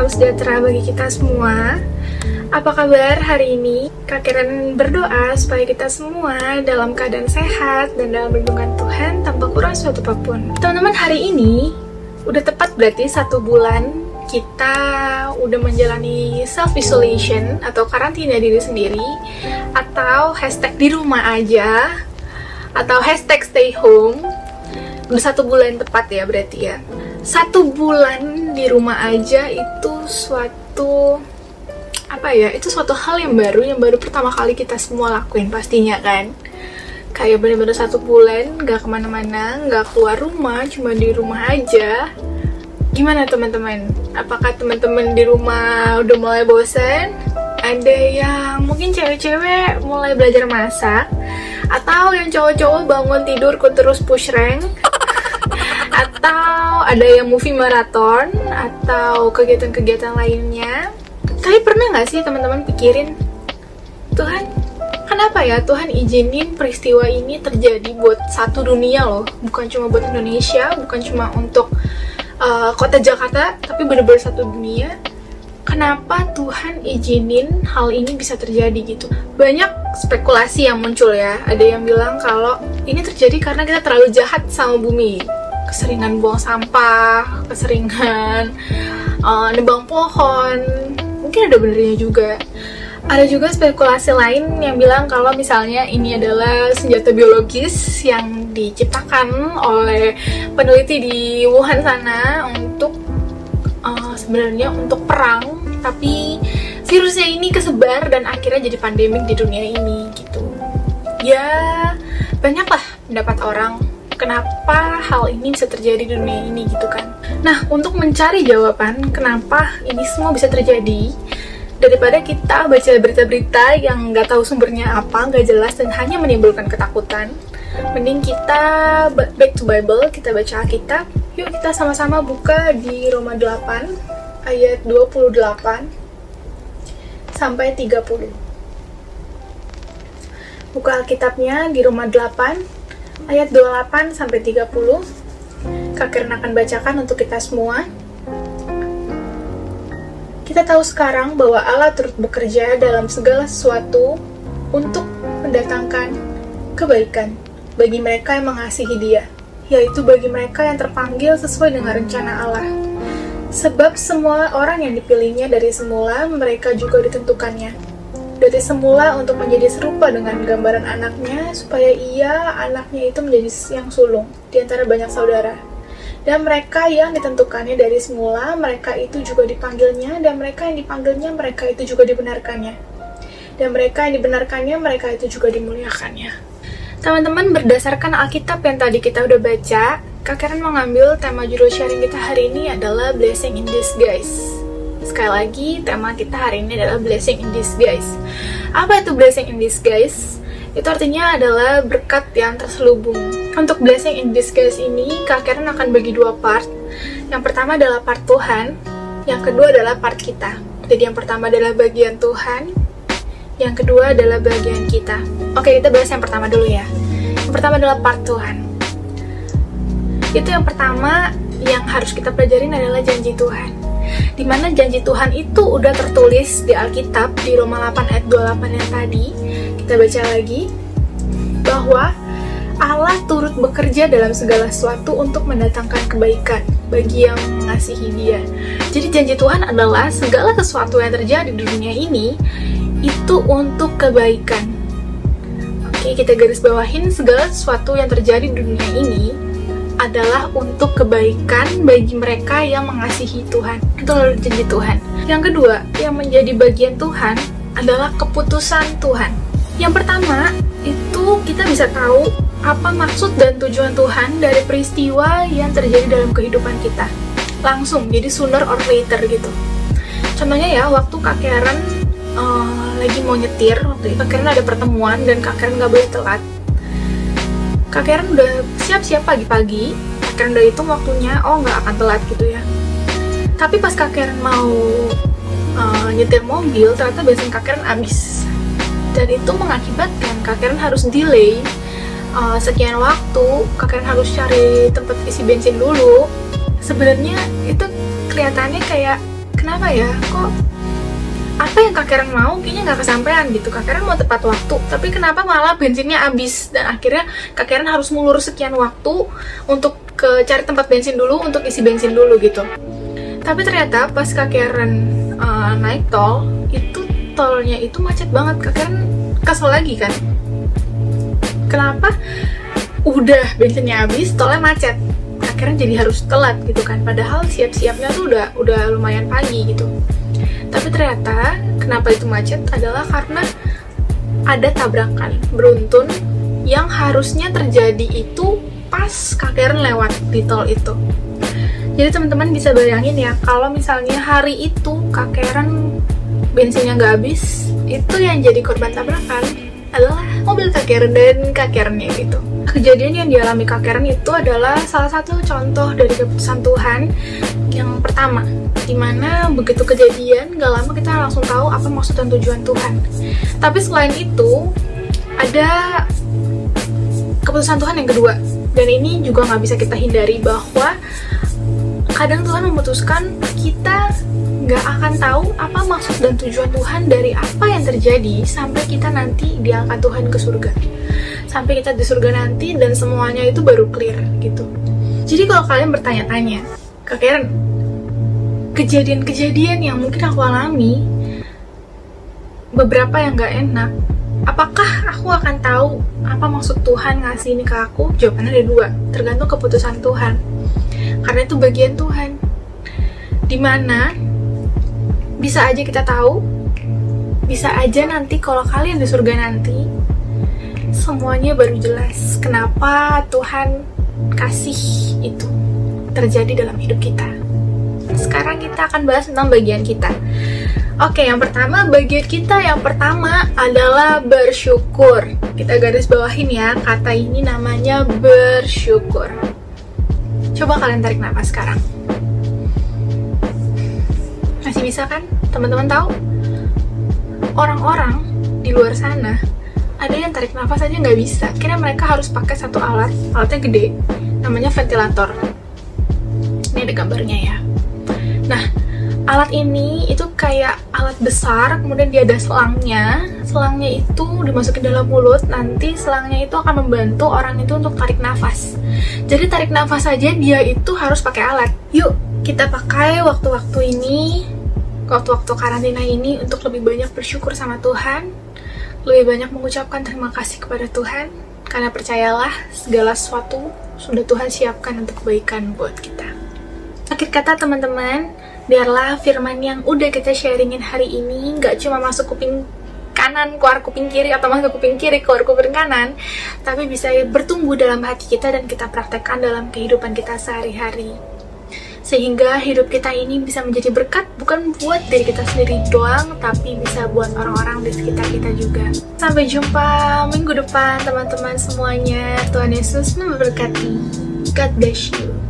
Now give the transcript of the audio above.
salam sejahtera bagi kita semua. Apa kabar hari ini? Kak Karen berdoa supaya kita semua dalam keadaan sehat dan dalam lindungan Tuhan tanpa kurang suatu apapun. Teman-teman, hari ini udah tepat berarti 1 bulan kita udah menjalani self-isolation atau karantina diri sendiri, atau hashtag di rumah aja, atau hashtag stay home. Udah 1 bulan tepat ya berarti ya. 1 bulan di rumah aja itu suatu itu suatu hal yang baru pertama kali kita semua lakuin pastinya kan. Kayak bener-bener 1 bulan gak kemana-mana, gak keluar rumah, cuma di rumah aja. Gimana teman-teman? Apakah teman-teman di rumah udah mulai bosan? Ada yang mungkin cewek-cewek mulai belajar masak, atau yang cowok-cowok bangun tidur terus push rank, atau ada yang movie marathon, atau kegiatan-kegiatan lainnya. Tapi pernah gak sih teman-teman pikirin, Tuhan, kenapa ya Tuhan izinin peristiwa ini terjadi buat satu dunia loh, bukan cuma buat Indonesia, bukan cuma untuk kota Jakarta, tapi bener-bener satu dunia. Kenapa Tuhan izinin hal ini bisa terjadi gitu? Banyak spekulasi yang muncul ya. Ada yang bilang kalau ini terjadi karena kita terlalu jahat sama bumi, keseringan buang sampah, keseringan nebang pohon. Mungkin ada benernya juga. Ada juga spekulasi lain yang bilang kalau misalnya ini adalah senjata biologis yang diciptakan oleh peneliti di Wuhan sana untuk sebenarnya untuk perang, tapi virusnya ini kesebar dan akhirnya jadi pandemik di dunia ini gitu. Ya, banyaklah pendapat orang kenapa hal ini bisa terjadi di dunia ini gitu kan. Nah, untuk mencari jawaban kenapa ini semua bisa terjadi, daripada kita baca berita-berita yang nggak tahu sumbernya apa, nggak jelas dan hanya menimbulkan ketakutan, mending kita back to Bible, kita baca Alkitab. Yuk kita sama-sama buka di Roma 8 ayat 28 sampai 30. Buka Alkitabnya di Roma 8 ayat 28 sampai 30. Kak Karen akan bacakan untuk kita semua. Kita tahu sekarang bahwa Allah turut bekerja dalam segala sesuatu untuk mendatangkan kebaikan bagi mereka yang mengasihi Dia, yaitu bagi mereka yang terpanggil sesuai dengan rencana Allah. Sebab semua orang yang dipilihnya dari semula, mereka juga ditentukannya dari semula untuk menjadi serupa dengan gambaran anaknya, supaya anaknya itu menjadi yang sulung di antara banyak saudara. Dan mereka yang ditentukannya dari semula, mereka itu juga dipanggilnya, dan mereka yang dipanggilnya, mereka itu juga dibenarkannya. Dan mereka yang dibenarkannya, mereka itu juga dimuliakannya. Teman-teman, berdasarkan Alkitab yang tadi kita udah baca, Kak Karen mau ngambil tema judul sharing kita hari ini adalah Blessing in Disguise. Sekali lagi, tema kita hari ini adalah Blessing in Disguise. Apa itu Blessing in Disguise? Itu artinya adalah berkat yang terselubung. Untuk Blessing in Disguise ini, Kak Karen akan bagi 2 part. Yang pertama adalah part Tuhan, yang kedua adalah part kita. Jadi yang pertama adalah bagian Tuhan, yang kedua adalah bagian kita. Oke, kita bahas yang pertama dulu ya. Yang pertama adalah part Tuhan. Itu yang pertama yang harus kita pelajarin adalah janji Tuhan. Dimana janji Tuhan itu udah tertulis di Alkitab di Roma 8 ayat 28 yang tadi. Kita baca lagi bahwa Allah turut bekerja dalam segala sesuatu untuk mendatangkan kebaikan bagi yang mengasihi Dia. Jadi janji Tuhan adalah segala sesuatu yang terjadi di dunia ini itu untuk kebaikan. Oke, kita garis bawahin segala sesuatu yang terjadi di dunia ini adalah untuk kebaikan bagi mereka yang mengasihi Tuhan. Itu adalah janji Tuhan. Yang kedua, yang menjadi bagian Tuhan adalah keputusan Tuhan. Yang pertama, itu kita bisa tahu apa maksud dan tujuan Tuhan dari peristiwa yang terjadi dalam kehidupan kita. Langsung, jadi sooner or later gitu. Contohnya ya, waktu Kak Karen lagi mau nyetir, waktu itu Kak Karen ada pertemuan dan Kak Karen gak boleh telat. Kak Karen udah siap-siap pagi-pagi, Kak Karen udah hitung waktunya, gak akan telat gitu ya. Tapi pas Kak Karen mau nyetir mobil, ternyata bensin Kak Karen habis. Dan itu mengakibatkan Kak Karen harus delay sekian waktu. Kak Karen harus cari tempat isi bensin dulu. Sebenarnya itu kelihatannya kayak kenapa ya, kok apa yang Kak Karen mau kayaknya nggak kesampaian gitu. Kak Karen mau tepat waktu, tapi kenapa malah bensinnya habis, dan akhirnya Kak Karen harus ngulur sekian waktu untuk cari tempat bensin dulu, untuk isi bensin dulu gitu. Tapi ternyata pas Kak Karen naik tol, itu tolnya itu macet banget. Kak Karen kesel lagi kan, kenapa udah bensinnya habis, tolnya macet, akhirnya jadi harus telat gitu kan, padahal siap-siapnya tuh udah lumayan pagi gitu. Tapi ternyata kenapa itu macet adalah karena ada tabrakan beruntun yang harusnya terjadi itu pas Kak Karen lewat di tol itu. Jadi teman-teman bisa bayangin ya, kalau misalnya hari itu Kak Karen bensinnya nggak habis, itu yang jadi korban tabrakan adalah mobil Kak Karen dan Kak Karennya gitu. Kejadian yang dialami Kak Karen itu adalah salah satu contoh dari keputusan Tuhan yang pertama, dimana begitu kejadian gak lama kita langsung tahu apa maksud dan tujuan Tuhan. Tapi selain itu ada keputusan Tuhan yang kedua, dan ini juga nggak bisa kita hindari, bahwa kadang Tuhan memutuskan kita nggak akan tahu apa maksud dan tujuan Tuhan dari apa yang terjadi sampai kita nanti diangkat Tuhan ke surga, sampai kita di surga nanti dan semuanya itu baru clear gitu. Jadi kalau kalian bertanya-tanya, Kak Karen, kejadian-kejadian yang mungkin aku alami, beberapa yang nggak enak, apakah aku akan tahu apa maksud Tuhan ngasih ini ke aku? Jawabannya ada dua, tergantung keputusan Tuhan, karena itu bagian Tuhan, dimana bisa aja kita tahu, bisa aja nanti kalau kalian di surga nanti semuanya baru jelas kenapa Tuhan kasih itu terjadi dalam hidup kita. Sekarang kita akan bahas tentang bagian kita. Oke, yang pertama, bagian kita yang pertama adalah bersyukur. Kita garis bawahin ya, kata ini namanya bersyukur. Coba kalian tarik nafas sekarang. Masih bisa kan? Teman-teman tahu? Orang-orang di luar sana ada yang tarik nafas aja nggak bisa. Kira mereka harus pakai satu alatnya gede, namanya ventilator. Ini ada gambarnya ya. Nah, alat ini itu kayak alat besar, kemudian dia ada selangnya. Selangnya itu dimasukin dalam mulut, nanti selangnya itu akan membantu orang itu untuk tarik nafas. Jadi tarik nafas aja dia itu harus pakai alat. Yuk, kita pakai waktu-waktu ini, waktu-waktu karantina ini untuk lebih banyak bersyukur sama Tuhan, lebih banyak mengucapkan terima kasih kepada Tuhan, karena percayalah segala sesuatu sudah Tuhan siapkan untuk kebaikan buat kita. Akhir kata teman-teman, biarlah firman yang udah kita sharingin hari ini gak cuma masuk kuping kanan, keluar kuping kiri, atau masuk kuping kiri, keluar kuping kanan, tapi bisa bertumbuh dalam hati kita dan kita praktekkan dalam kehidupan kita sehari-hari. Sehingga hidup kita ini bisa menjadi berkat, bukan buat diri kita sendiri doang, tapi bisa buat orang-orang di sekitar kita juga. Sampai jumpa minggu depan teman-teman semuanya. Tuhan Yesus memberkati. God bless you.